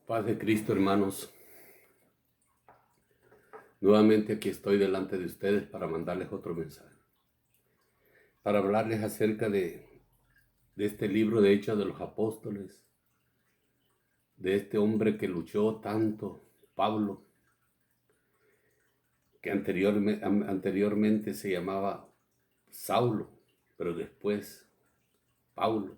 Paz de Cristo, hermanos. Nuevamente aquí estoy delante de ustedes para mandarles otro mensaje. Para hablarles acerca de este libro de Hechos de los Apóstoles, de este hombre que luchó tanto, Pablo, que anteriormente se llamaba Saulo, pero después Paulo.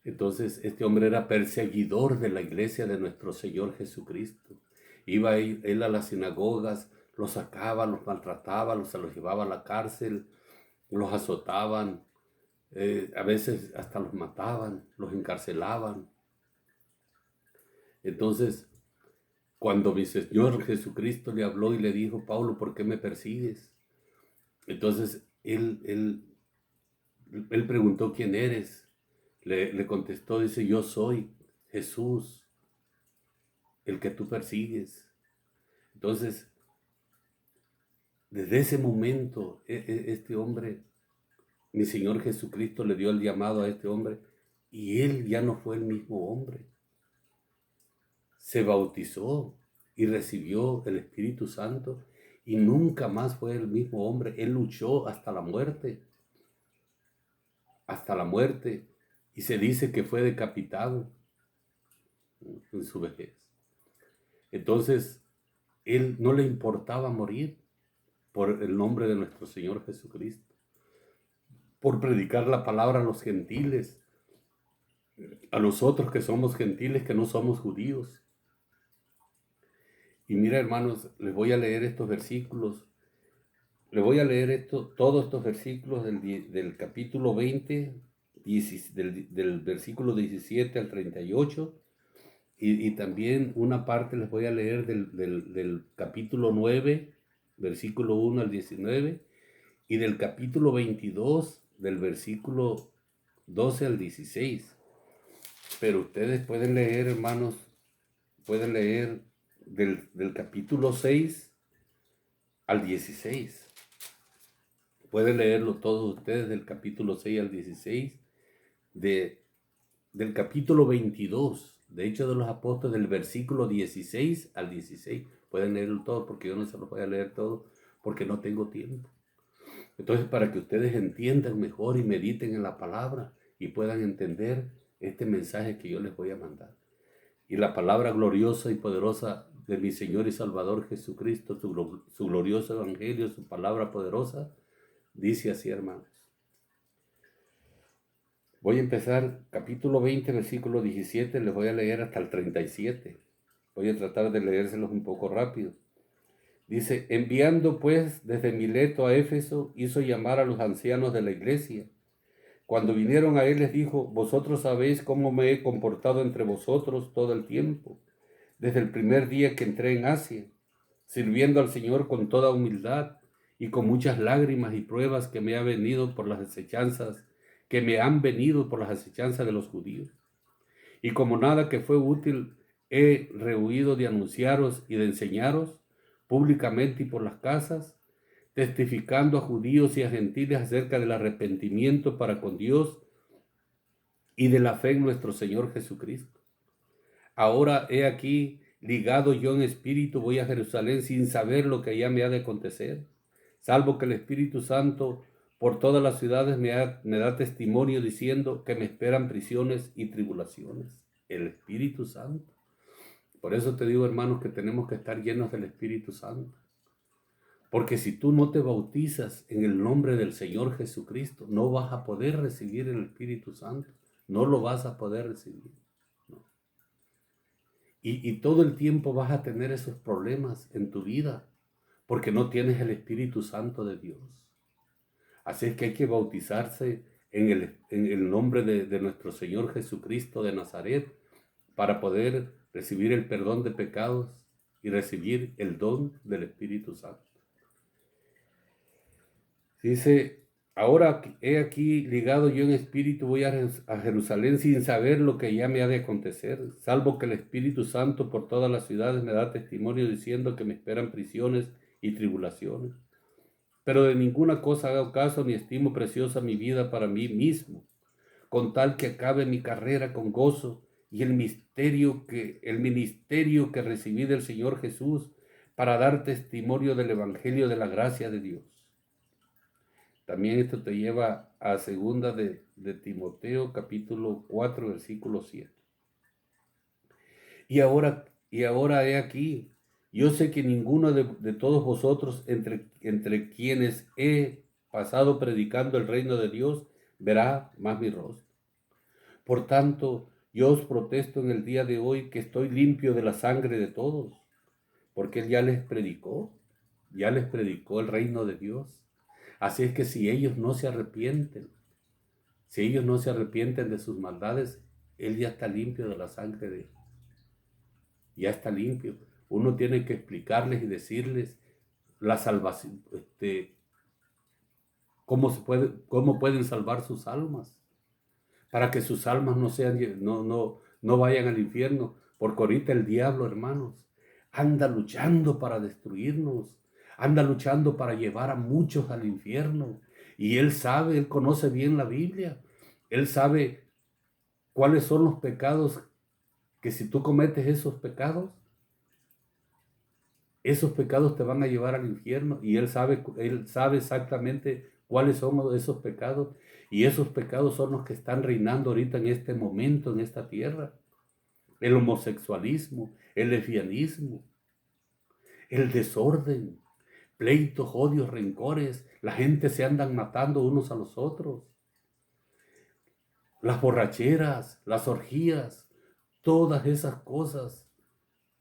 Entonces este hombre era perseguidor de la iglesia de nuestro Señor Jesucristo. Iba él a las sinagogas, los sacaba, los maltrataba, se los llevaba a la cárcel, los azotaban, a veces hasta los mataban, los encarcelaban. Entonces, cuando mi Señor Jesucristo le habló y le dijo: Pablo, ¿por qué me persigues? Entonces él preguntó: ¿quién eres? Le contestó, dice: yo soy Jesús, el que tú persigues. Entonces, desde ese momento, este hombre, mi Señor Jesucristo le dio el llamado a este hombre y él ya no fue el mismo hombre. Se bautizó y recibió el Espíritu Santo y nunca más fue el mismo hombre. Él luchó hasta la muerte, y se dice que fue decapitado en su vejez. Entonces, él no le importaba morir por el nombre de nuestro Señor Jesucristo, por predicar la palabra a los gentiles, a nosotros que somos gentiles, que no somos judíos. Y mira, hermanos, les voy a leer estos versículos. Les voy a leer todos estos versículos del capítulo 20, del versículo 17 al 38, y también una parte les voy a leer del capítulo 9, versículo 1 al 19, y del capítulo 22, del versículo 12 al 16. Pero ustedes pueden leer, hermanos, pueden leer del capítulo 6 al 16. Pueden leerlo todos ustedes del capítulo 6 al 16, del capítulo 22, de Hechos de los Apóstoles, del versículo 16 al 16. Pueden leerlo todo porque yo no se los voy a leer todo porque no tengo tiempo. Entonces, para que ustedes entiendan mejor y mediten en la palabra y puedan entender este mensaje que yo les voy a mandar. Y la palabra gloriosa y poderosa de mi Señor y Salvador Jesucristo, su glorioso evangelio, su palabra poderosa, dice así, hermanos. Voy a empezar capítulo 20, versículo 17, les voy a leer hasta el 37. Voy a tratar de leérselos un poco rápido. Dice: enviando pues desde Mileto a Éfeso, hizo llamar a los ancianos de la iglesia. Cuando vinieron a él les dijo: vosotros sabéis cómo me he comportado entre vosotros todo el tiempo, desde el primer día que entré en Asia, sirviendo al Señor con toda humildad y con muchas lágrimas y pruebas que me han venido por las acechanzas de los judíos. Y como nada que fue útil he rehuido de anunciaros y de enseñaros públicamente y por las casas, testificando a judíos y a gentiles acerca del arrepentimiento para con Dios y de la fe en nuestro Señor Jesucristo. Ahora he aquí, ligado yo en espíritu, voy a Jerusalén sin saber lo que allá me ha de acontecer, salvo que el Espíritu Santo por todas las ciudades me da testimonio diciendo que me esperan prisiones y tribulaciones. El Espíritu Santo. Por eso te digo, hermanos, que tenemos que estar llenos del Espíritu Santo. Porque si tú no te bautizas en el nombre del Señor Jesucristo, no vas a poder recibir el Espíritu Santo. No lo vas a poder recibir. No. Y todo el tiempo vas a tener esos problemas en tu vida, porque no tienes el Espíritu Santo de Dios. Así es que hay que bautizarse en el nombre de nuestro Señor Jesucristo de Nazaret para poder recibir el perdón de pecados y recibir el don del Espíritu Santo. Dice: ahora he aquí ligado yo en espíritu, voy a Jerusalén sin saber lo que ya me ha de acontecer, salvo que el Espíritu Santo por todas las ciudades me da testimonio diciendo que me esperan prisiones y tribulaciones. Pero de ninguna cosa hago caso ni estimo preciosa mi vida para mí mismo, con tal que acabe mi carrera con gozo y el ministerio que recibí del Señor Jesús para dar testimonio del Evangelio de la gracia de Dios. También esto te lleva a segunda de Timoteo, capítulo 4, versículo 7. Y ahora he aquí, yo sé que ninguno de todos vosotros, entre quienes he pasado predicando el reino de Dios, verá más mi rostro. Por tanto, yo os protesto en el día de hoy que estoy limpio de la sangre de todos, porque Él ya les predicó el reino de Dios. Así es que si ellos no se arrepienten de sus maldades, Él ya está limpio de la sangre de Él. Ya está limpio. Uno tiene que explicarles y decirles la salvación, cómo pueden salvar sus almas, para que sus almas no vayan al infierno, porque ahorita el diablo, hermanos, anda luchando para destruirnos, anda luchando para llevar a muchos al infierno, y él conoce bien la Biblia, él sabe cuáles son los pecados, que si tú cometes esos pecados te van a llevar al infierno, y él sabe exactamente cuáles son esos pecados, y esos pecados son los que están reinando ahorita en este momento, en esta tierra. El homosexualismo, el lesbianismo, el desorden, pleitos, odios, rencores, la gente se andan matando unos a los otros, las borracheras, las orgías, todas esas cosas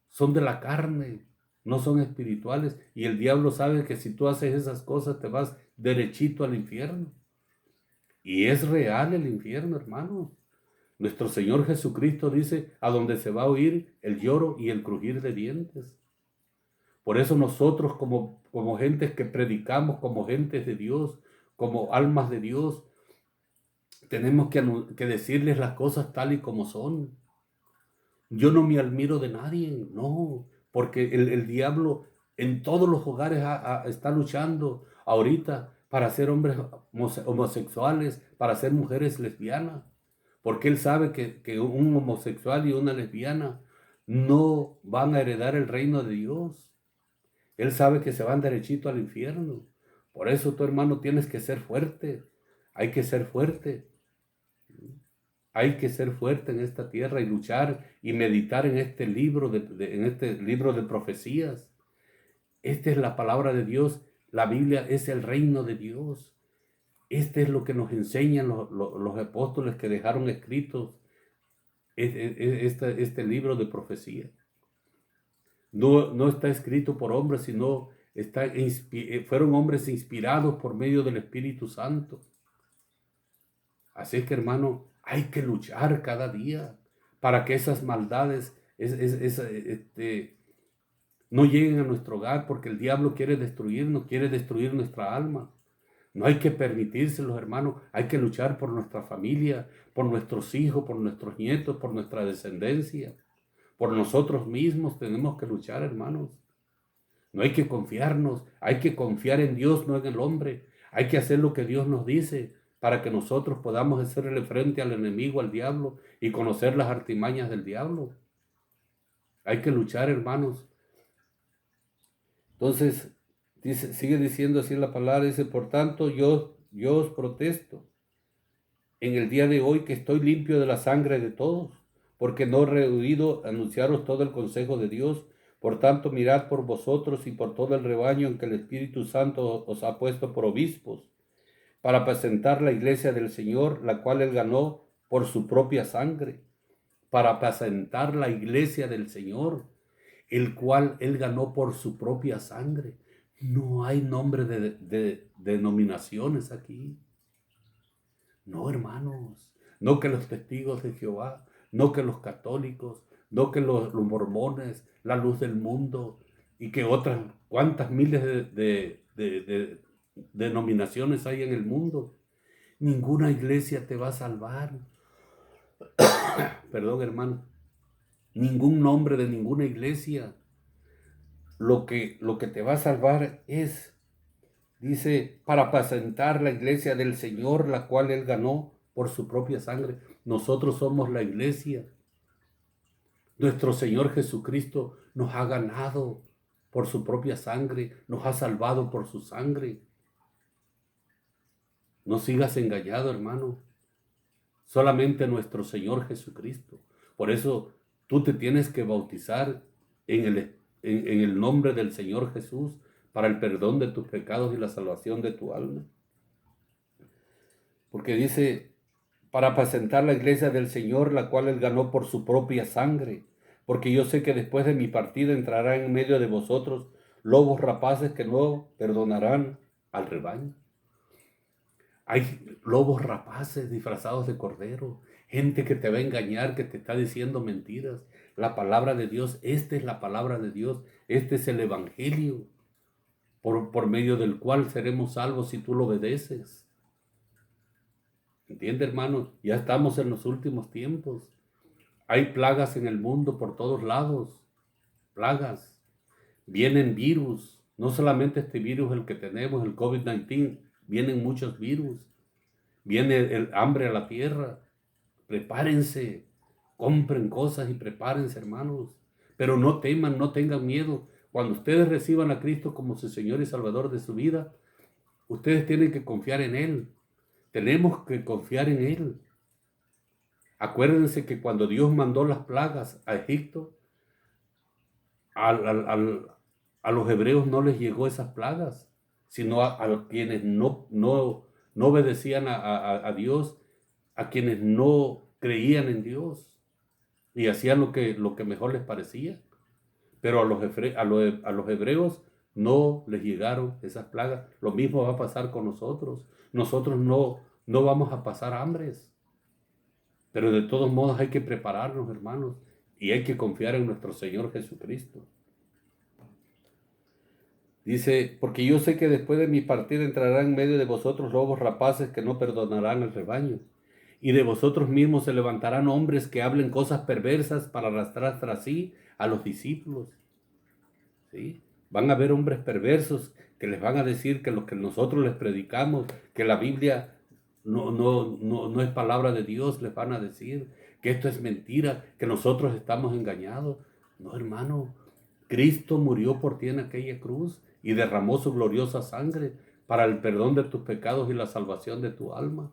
son de la carne, no son espirituales, y el diablo sabe que si tú haces esas cosas te vas derechito al infierno. Y es real el infierno, hermanos. Nuestro Señor Jesucristo dice, a donde se va a oír el lloro y el crujir de dientes. Por eso nosotros como gentes que predicamos, como gentes de Dios, como almas de Dios, tenemos que decirles las cosas tal y como son. Yo no me admiro de nadie, no, porque el diablo en todos los hogares está luchando ahorita para ser hombres homosexuales, para ser mujeres lesbianas, porque él sabe que un homosexual y una lesbiana no van a heredar el reino de Dios. Él sabe que se van derechito al infierno. Por eso tu hermano tienes que ser fuerte, hay que ser fuerte. Hay que ser fuerte en esta tierra y luchar y meditar en este libro de profecías. Esta es la palabra de Dios. La Biblia es el reino de Dios. Este es lo que nos enseñan los apóstoles que dejaron escritos este libro de profecía. No está escrito por hombres, sino fueron hombres inspirados por medio del Espíritu Santo. Así es que, hermano, hay que luchar cada día para que esas maldades no lleguen a nuestro hogar, porque el diablo quiere destruirnos, quiere destruir nuestra alma. No hay que permitírselo, hermano. Hay que luchar por nuestra familia, por nuestros hijos, por nuestros nietos, por nuestra descendencia. Por nosotros mismos tenemos que luchar, hermanos. No hay que confiarnos, hay que confiar en Dios, no en el hombre. Hay que hacer lo que Dios nos dice para que nosotros podamos hacerle frente al enemigo, al diablo, y conocer las artimañas del diablo. Hay que luchar, hermanos. Entonces, sigue diciendo así la palabra, dice, por tanto, yo os protesto en el día de hoy que estoy limpio de la sangre de todos, porque no he rehuido anunciaros todo el consejo de Dios. Por tanto, mirad por vosotros y por todo el rebaño en que el Espíritu Santo os ha puesto por obispos, para apacentar la iglesia del Señor, la cual Él ganó por su propia sangre. Para apacentar la iglesia del Señor, el cual Él ganó por su propia sangre. No hay nombre de denominaciones aquí. No, hermanos. No que los testigos de Jehová, no que los católicos, no que los mormones, la luz del mundo, y que otras cuantas miles de denominaciones hay en el mundo. Ninguna iglesia te va a salvar. Perdón, hermano. Ningún nombre de ninguna iglesia. Lo que te va a salvar es, dice, para apacentar la iglesia del Señor, la cual Él ganó por su propia sangre. Nosotros somos la iglesia. Nuestro Señor Jesucristo nos ha ganado por su propia sangre, nos ha salvado por su sangre. No sigas engañado, hermano. Solamente nuestro Señor Jesucristo. Por eso tú te tienes que bautizar en el nombre del Señor Jesús para el perdón de tus pecados y la salvación de tu alma. Porque dice, para apacentar la iglesia del Señor, la cual Él ganó por su propia sangre. Porque yo sé que después de mi partida entrarán en medio de vosotros lobos rapaces que no perdonarán al rebaño. Hay lobos rapaces disfrazados de cordero, gente que te va a engañar, que te está diciendo mentiras. La palabra de Dios, esta es la palabra de Dios, este es el evangelio por medio del cual seremos salvos si tú lo obedeces. ¿Entiende, hermanos? Ya estamos en los últimos tiempos. Hay plagas en el mundo por todos lados, plagas. Vienen virus, no solamente este virus el que tenemos, el COVID-19, vienen muchos virus. Viene el hambre a la tierra. Prepárense, compren cosas y prepárense, hermanos. Pero no teman, no tengan miedo. Cuando ustedes reciban a Cristo como su Señor y Salvador de su vida, ustedes tienen que confiar en Él. Tenemos que confiar en Él. Acuérdense que cuando Dios mandó las plagas a Egipto, a los hebreos no les llegó esas plagas, sino a quienes no obedecían a Dios, a quienes no creían en Dios y hacían lo que mejor les parecía. Pero a los hebreos no les llegaron esas plagas. Lo mismo va a pasar con nosotros. Nosotros no vamos a pasar hambres. Pero de todos modos hay que prepararnos, hermanos, y hay que confiar en nuestro Señor Jesucristo. Dice, porque yo sé que después de mi partida entrarán en medio de vosotros lobos rapaces que no perdonarán el rebaño. Y de vosotros mismos se levantarán hombres que hablen cosas perversas para arrastrar tras sí a los discípulos. ¿Sí? Van a haber hombres perversos que les van a decir que lo que nosotros les predicamos, que la Biblia no es palabra de Dios, les van a decir que esto es mentira, que nosotros estamos engañados. No, hermano, Cristo murió por ti en aquella cruz y derramó su gloriosa sangre para el perdón de tus pecados y la salvación de tu alma.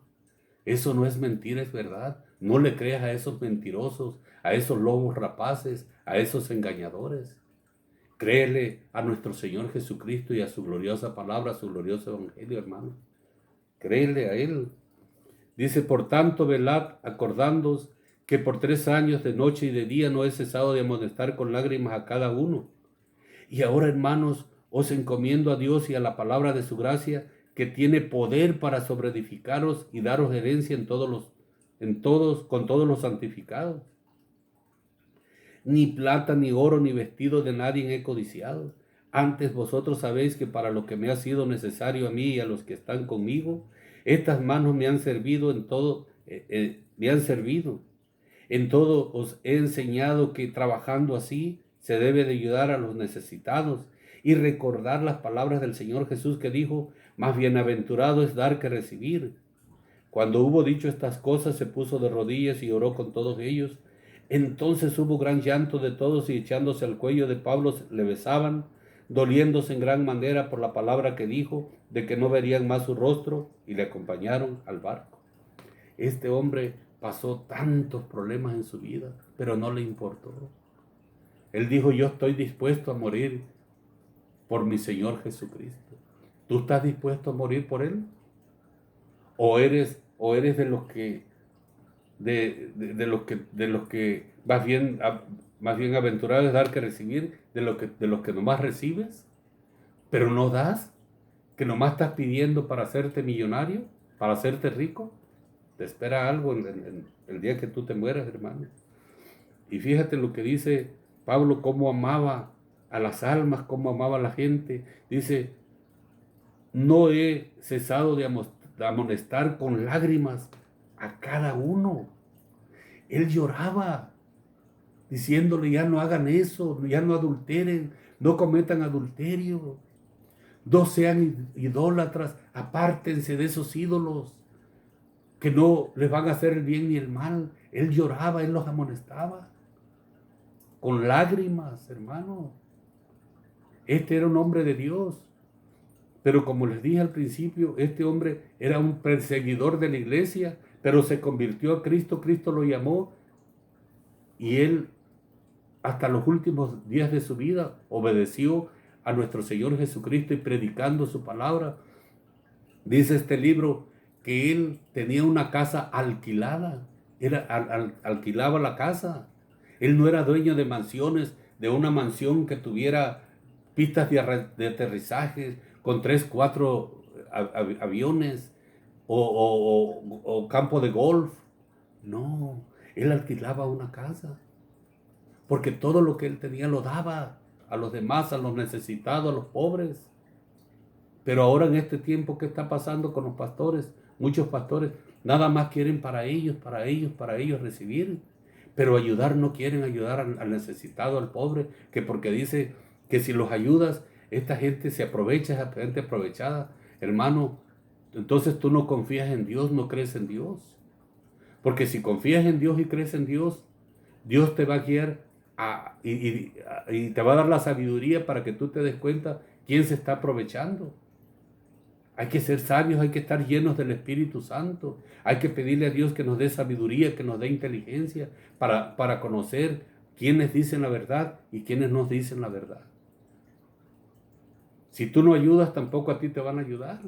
Eso no es mentira, es verdad. No le creas a esos mentirosos, a esos lobos rapaces, a esos engañadores. Créele a nuestro Señor Jesucristo y a su gloriosa palabra, a su glorioso evangelio, hermano. Créele a Él. Dice, por tanto, velad, acordándoos que por 3 años de noche y de día no he cesado de amonestar con lágrimas a cada uno. Y ahora, hermanos, os encomiendo a Dios y a la palabra de su gracia, que tiene poder para sobreedificaros y daros herencia con todos los santificados. Ni plata, ni oro, ni vestido de nadie he codiciado. Antes vosotros sabéis que para lo que me ha sido necesario a mí y a los que están conmigo, estas manos me han servido en todo, En todo os he enseñado que trabajando así se debe de ayudar a los necesitados y recordar las palabras del Señor Jesús que dijo, más bienaventurado es dar que recibir. Cuando hubo dicho estas cosas, se puso de rodillas y oró con todos ellos. Entonces hubo gran llanto de todos y echándose al cuello de Pablo le besaban, doliéndose en gran manera por la palabra que dijo, de que no verían más su rostro, y le acompañaron al barco. Este hombre pasó tantos problemas en su vida, pero no le importó. Él dijo, yo estoy dispuesto a morir por mi Señor Jesucristo. ¿Tú estás dispuesto a morir por Él? ¿O eres de los que más bien aventurado es dar que recibir, de los que nomás recibes, pero no das, que nomás estás pidiendo para hacerte millonario, para hacerte rico? Te espera algo en el día que tú te mueras, hermano. Y fíjate lo que dice Pablo, cómo amaba a las almas, cómo amaba a la gente. Dice, no he cesado de amonestar con lágrimas a cada uno. Él lloraba, diciéndole, ya no hagan eso, ya no adulteren, no cometan adulterio, no sean idólatras, apártense de esos ídolos que no les van a hacer el bien ni el mal. Él lloraba, él los amonestaba. con lágrimas, hermano. Este era un hombre de Dios. Pero como les dije al principio, este hombre era un perseguidor de la iglesia, pero se convirtió a Cristo, Cristo lo llamó y él hasta los últimos días de su vida obedeció a nuestro Señor Jesucristo y predicando su palabra. Dice este libro que él tenía una casa alquilada, alquilaba la casa. Él no era dueño de mansiones, de una mansión que tuviera pistas de aterrizaje con 3, 4 aviones o campo de golf. No, él alquilaba una casa porque todo lo que él tenía lo daba a los demás, a los necesitados, a los pobres. Pero ahora en este tiempo, ¿qué está pasando con los pastores? Muchos pastores nada más quieren para ellos recibir. Pero ayudar no quieren ayudar al necesitado, al pobre, que porque dice que si los ayudas, esta gente se aprovecha, esa gente aprovechada. Hermano, entonces tú no confías en Dios, no crees en Dios. Porque si confías en Dios y crees en Dios, Dios te va a guiar y te va a dar la sabiduría para que tú te des cuenta quién se está aprovechando. Hay que ser sabios, hay que estar llenos del Espíritu Santo. Hay que pedirle a Dios que nos dé sabiduría, que nos dé inteligencia para conocer quiénes dicen la verdad y quiénes no dicen la verdad. Si tú no ayudas, tampoco a ti te van a ayudar.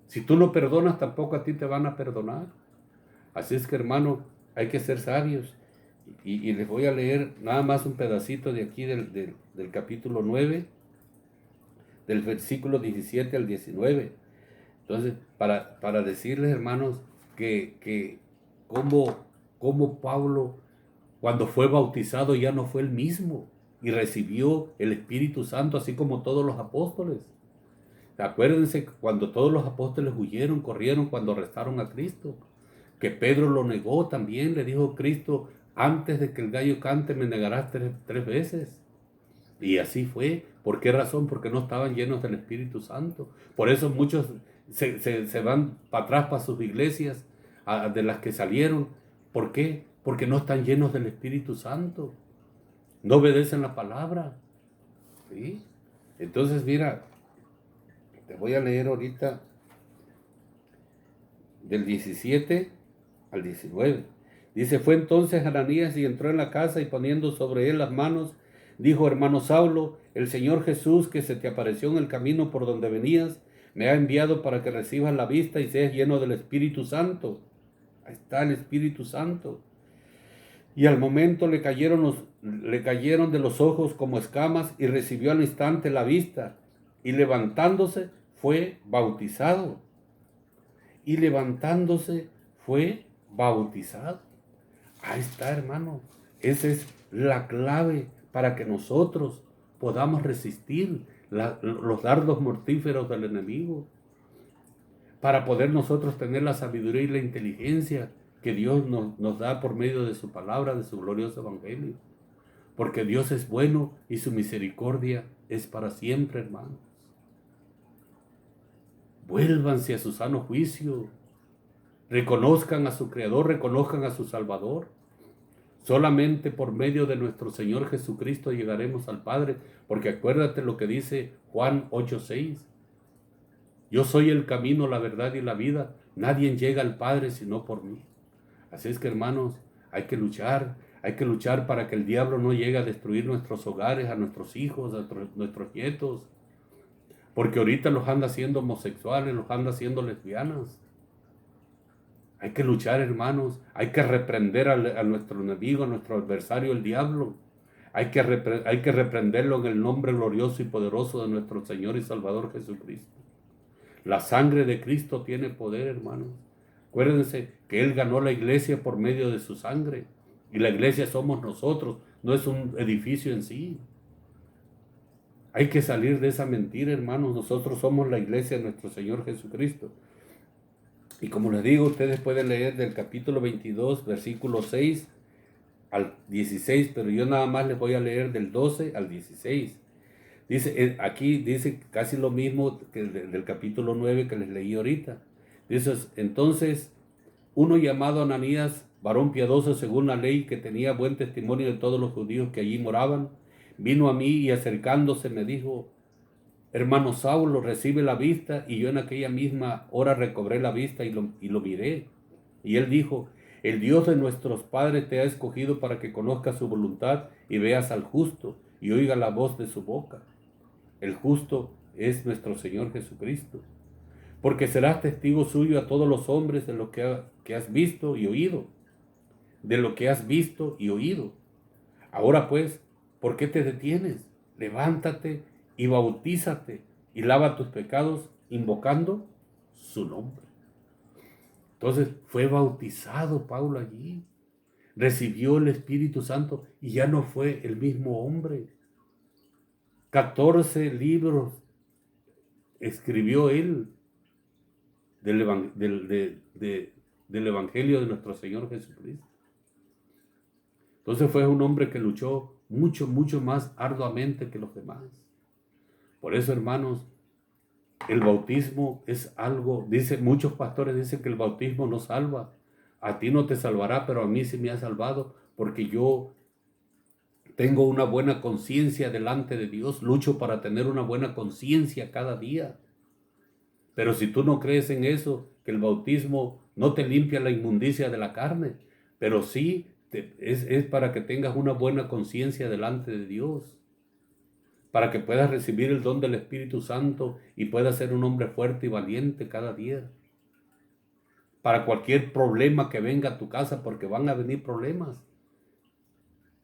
Si tú no perdonas, tampoco a ti te van a perdonar. Así es que, hermano, hay que ser sabios. Y les voy a leer nada más un pedacito de aquí del capítulo 9, del versículo 17 al 19. Entonces, para decirles, hermanos, que como Pablo, cuando fue bautizado, ya no fue el mismo y recibió el Espíritu Santo, así como todos los apóstoles. Acuérdense cuando todos los apóstoles huyeron, corrieron cuando arrestaron a Cristo, que Pedro lo negó también, le dijo Cristo, antes de que el gallo cante me negarás tres veces. Y así fue. ¿Por qué razón? Porque no estaban llenos del Espíritu Santo. Por eso muchos se van para atrás para sus iglesias de las que salieron. ¿Por qué? Porque no están llenos del Espíritu Santo. No obedecen la palabra. ¿Sí? Entonces, mira, te voy a leer ahorita del 17 al 19. Dice, fue entonces Ananías y entró en la casa y poniendo sobre él las manos, dijo, hermano Saulo, el Señor Jesús que se te apareció en el camino por donde venías, me ha enviado para que recibas la vista y seas lleno del Espíritu Santo. Ahí está el Espíritu Santo. Y al momento le cayeron de los ojos como escamas y recibió al instante la vista. Y levantándose fue bautizado. Y levantándose fue bautizado. Ahí está, hermano. Esa es la clave para que nosotros podamos resistir los dardos mortíferos del enemigo. Para poder nosotros tener la sabiduría y la inteligencia que Dios nos da por medio de su palabra, de su glorioso evangelio. Porque Dios es bueno y su misericordia es para siempre, hermanos. Vuélvanse a su sano juicio. Reconozcan a su Creador, reconozcan a su Salvador. Solamente por medio de nuestro Señor Jesucristo llegaremos al Padre, porque acuérdate lo que dice Juan 8:6. Yo soy el camino, la verdad y la vida. Nadie llega al Padre sino por mí. Así es que, hermanos, hay que luchar para que el diablo no llegue a destruir nuestros hogares, a nuestros hijos, a nuestros nietos. Porque ahorita los anda haciendo homosexuales, los anda haciendo lesbianas. Hay que luchar, hermanos. Hay que reprender a nuestro enemigo, a nuestro adversario, el diablo. Hay que reprenderlo en el nombre glorioso y poderoso de nuestro Señor y Salvador Jesucristo. La sangre de Cristo tiene poder, hermanos. Acuérdense que Él ganó la iglesia por medio de su sangre. Y la iglesia somos nosotros, no es un edificio en sí. Hay que salir de esa mentira, hermanos. Nosotros somos la iglesia de nuestro Señor Jesucristo. Y como les digo, ustedes pueden leer del capítulo 22, versículo 6 al 16, pero yo nada más les voy a leer del 12 al 16. Dice, aquí dice casi lo mismo que del capítulo 9 que les leí ahorita. Dice, entonces, uno llamado Ananías varón piadoso según la ley, que tenía buen testimonio de todos los judíos que allí moraban, vino a mí y acercándose me dijo: hermano Saulo, recibe la vista. Y yo en aquella misma hora recobré la vista y lo miré. Y él dijo: el Dios de nuestros padres te ha escogido para que conozcas su voluntad y veas al justo y oiga la voz de su boca. El justo es nuestro Señor Jesucristo, porque serás testigo suyo a todos los hombres de lo que has visto y oído, de lo que has visto y oído. Ahora pues, ¿por qué te detienes? Levántate y bautízate y lava tus pecados invocando su nombre. Entonces fue bautizado Pablo allí, recibió el Espíritu Santo y ya no fue el mismo hombre. 14 libros escribió él del Evangelio de nuestro Señor Jesucristo. Entonces fue un hombre que luchó mucho, mucho más arduamente que los demás. Por eso, hermanos, el bautismo es algo, muchos pastores dicen que el bautismo no salva. A ti no te salvará, pero a mí sí me ha salvado, porque yo tengo una buena conciencia delante de Dios, lucho para tener una buena conciencia cada día. Pero si tú no crees en eso, que el bautismo no te limpia la inmundicia de la carne, pero sí es para que tengas una buena conciencia delante de Dios, para que puedas recibir el don del Espíritu Santo y puedas ser un hombre fuerte y valiente cada día. Para cualquier problema que venga a tu casa, porque van a venir problemas,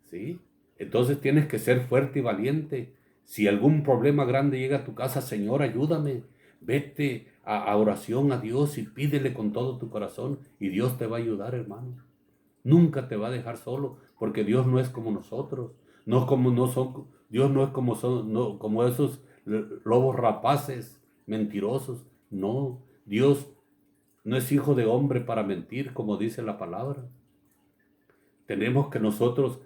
¿sí? Entonces tienes que ser fuerte y valiente. Si algún problema grande llega a tu casa, Señor, ayúdame. Vete a oración a Dios y pídele con todo tu corazón y Dios te va a ayudar, hermano. Nunca te va a dejar solo, porque Dios no es como nosotros. Dios no es como esos lobos rapaces, mentirosos. No, Dios no es hijo de hombre para mentir, como dice la palabra. Tenemos que nosotros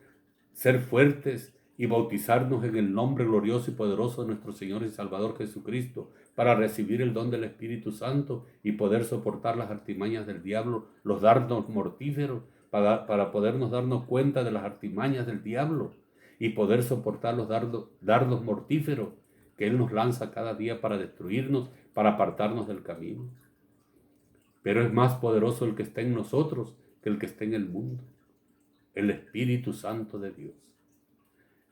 ser fuertes y bautizarnos en el nombre glorioso y poderoso de nuestro Señor y Salvador Jesucristo, para recibir el don del Espíritu Santo y poder soportar las artimañas del diablo, los dardos mortíferos, para podernos darnos cuenta de las artimañas del diablo y poder soportar los dardos mortíferos que Él nos lanza cada día para destruirnos, para apartarnos del camino. Pero es más poderoso el que está en nosotros que el que está en el mundo, el Espíritu Santo de Dios.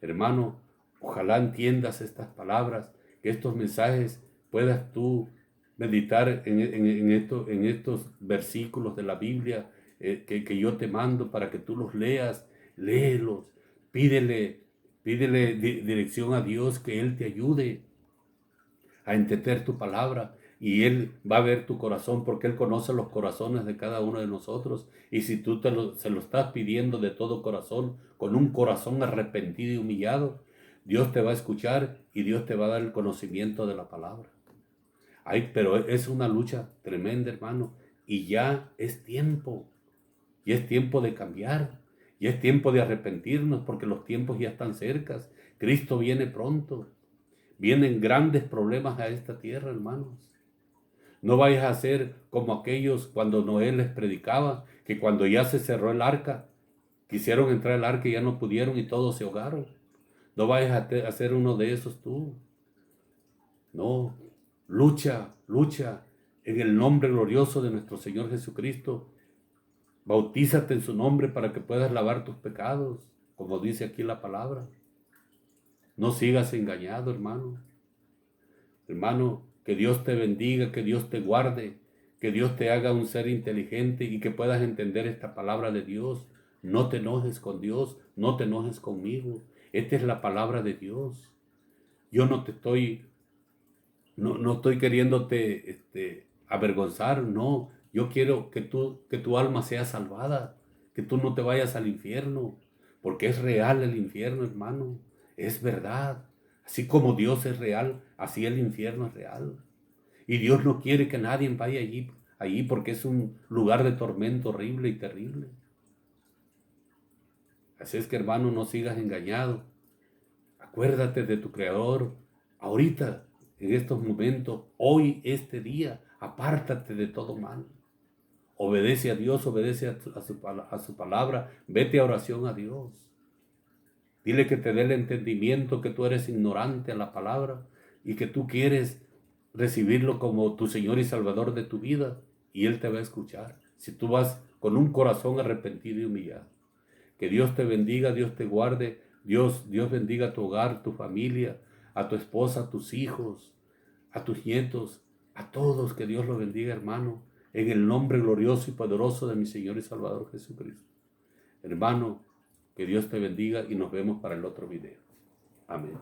Hermano, ojalá entiendas estas palabras, que estos mensajes puedas tú meditar en estos versículos de la Biblia que yo te mando para que tú los leas. Léelos, pídele dirección a Dios, que Él te ayude a entender tu palabra, y Él va a ver tu corazón, porque Él conoce los corazones de cada uno de nosotros. Y si tú se lo estás pidiendo de todo corazón, con un corazón arrepentido y humillado, Dios te va a escuchar y Dios te va a dar el conocimiento de la palabra. Pero es una lucha tremenda, hermano, y ya es tiempo de cambiar, ya es tiempo de arrepentirnos, porque los tiempos ya están cerca. Cristo viene pronto. Vienen grandes problemas a esta tierra, hermanos. No vayas a ser como aquellos cuando Noé les predicaba, que cuando ya se cerró el arca, quisieron entrar al arca y ya no pudieron y todos se ahogaron. No vayas a ser uno de esos tú. No, lucha en el nombre glorioso de nuestro Señor Jesucristo. Bautízate en su nombre para que puedas lavar tus pecados, como dice aquí la palabra. No sigas engañado, hermano. Hermano, que Dios te bendiga, que Dios te guarde, que Dios te haga un ser inteligente y que puedas entender esta palabra de Dios. No te enojes con Dios, no te enojes conmigo. Esta es la palabra de Dios. Yo no estoy queriéndote avergonzar, no. Yo quiero que tu alma sea salvada, que tú no te vayas al infierno, porque es real el infierno, hermano. Es verdad. Así como Dios es real, así el infierno es real. Y Dios no quiere que nadie vaya allí porque es un lugar de tormento horrible y terrible. Así es que, hermano, no sigas engañado. Acuérdate de tu Creador. Ahorita, en estos momentos, hoy, este día, apártate de todo mal. Obedece a Dios, obedece a su palabra. Vete a oración a Dios. Dile que te dé el entendimiento, que tú eres ignorante a la palabra y que tú quieres recibirlo como tu Señor y Salvador de tu vida, y Él te va a escuchar. Si tú vas con un corazón arrepentido y humillado. Que Dios te bendiga, Dios te guarde, Dios bendiga a tu hogar, tu familia, a tu esposa, a tus hijos, a tus nietos, a todos. Que Dios los bendiga, hermano, en el nombre glorioso y poderoso de mi Señor y Salvador Jesucristo. Hermano, que Dios te bendiga y nos vemos para el otro video. Amén.